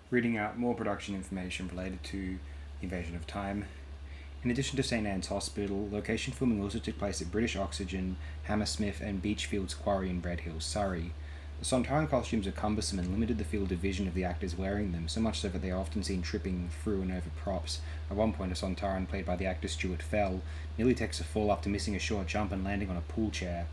reading out more production information related to the Invasion of Time. In addition to St Anne's Hospital, location filming also took place at British Oxygen, Hammersmith and Beachfields Quarry in Red Hill, Surrey. The Sontaran costumes are cumbersome and limited the field of vision of the actors wearing them, so much so that they are often seen tripping through and over props. At one point, a Sontaran, played by the actor Stuart Fell, nearly takes a fall after missing a short jump and landing on a pool chair.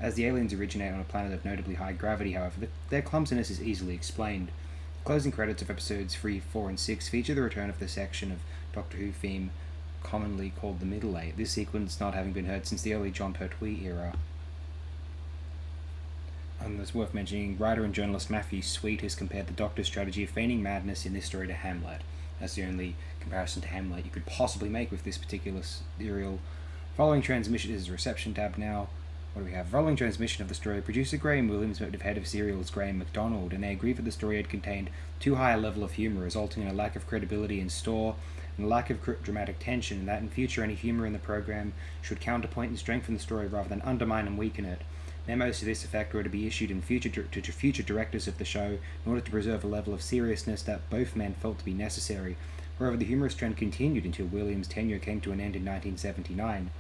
As the aliens originate on a planet of notably high gravity, however, their clumsiness is easily explained. The closing credits of episodes 3, 4, and 6 feature the return of the section of Doctor Who theme commonly called the Middle Eight, this sequence not having been heard since the early Jon Pertwee era. And it's worth mentioning, writer and journalist Matthew Sweet has compared the Doctor's strategy of feigning madness in this story to Hamlet. That's the only comparison to Hamlet you could possibly make with this particular serial. Following transmission is a reception tab now. What do we have? Following transmission of the story, producer Graham Williams met with head of serials Graham MacDonald, and they agreed that the story had contained too high a level of humour, resulting in a lack of credibility in store and a lack of dramatic tension, and that in future any humour in the program should counterpoint and strengthen the story rather than undermine and weaken it. Memos to this effect were to be issued to future directors of the show in order to preserve a level of seriousness that both men felt to be necessary. However, the humorous trend continued until Williams' tenure came to an end in 1979.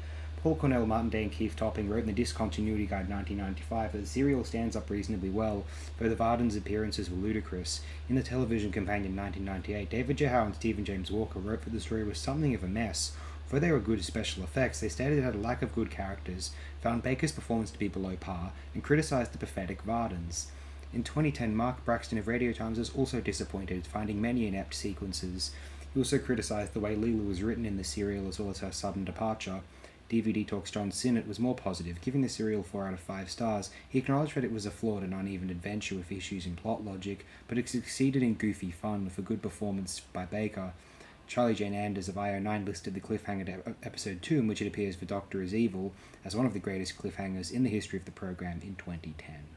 Paul Cornell, Martin Day, and Keith Topping wrote in the Discontinuity Guide 1995 that the serial stands up reasonably well, though the Vardens' appearances were ludicrous. In the television companion 1998, David J. Howe and Stephen James Walker wrote that the story was something of a mess. Though they were good special effects, they stated it had a lack of good characters, found Baker's performance to be below par, and criticised the pathetic Vardens. In 2010, Mark Braxton of Radio Times was also disappointed, finding many inept sequences. He also criticised the way Leela was written in the serial as well as her sudden departure. DVD Talk's John Sinnott was more positive, giving the serial 4 out of 5 stars. He acknowledged that it was a flawed and uneven adventure with issues in plot logic, but it succeeded in goofy fun with a good performance by Baker. Charlie Jane Anders of IO9 listed the cliffhanger to episode 2, in which it appears the Doctor is evil, as one of the greatest cliffhangers in the history of the program in 2010.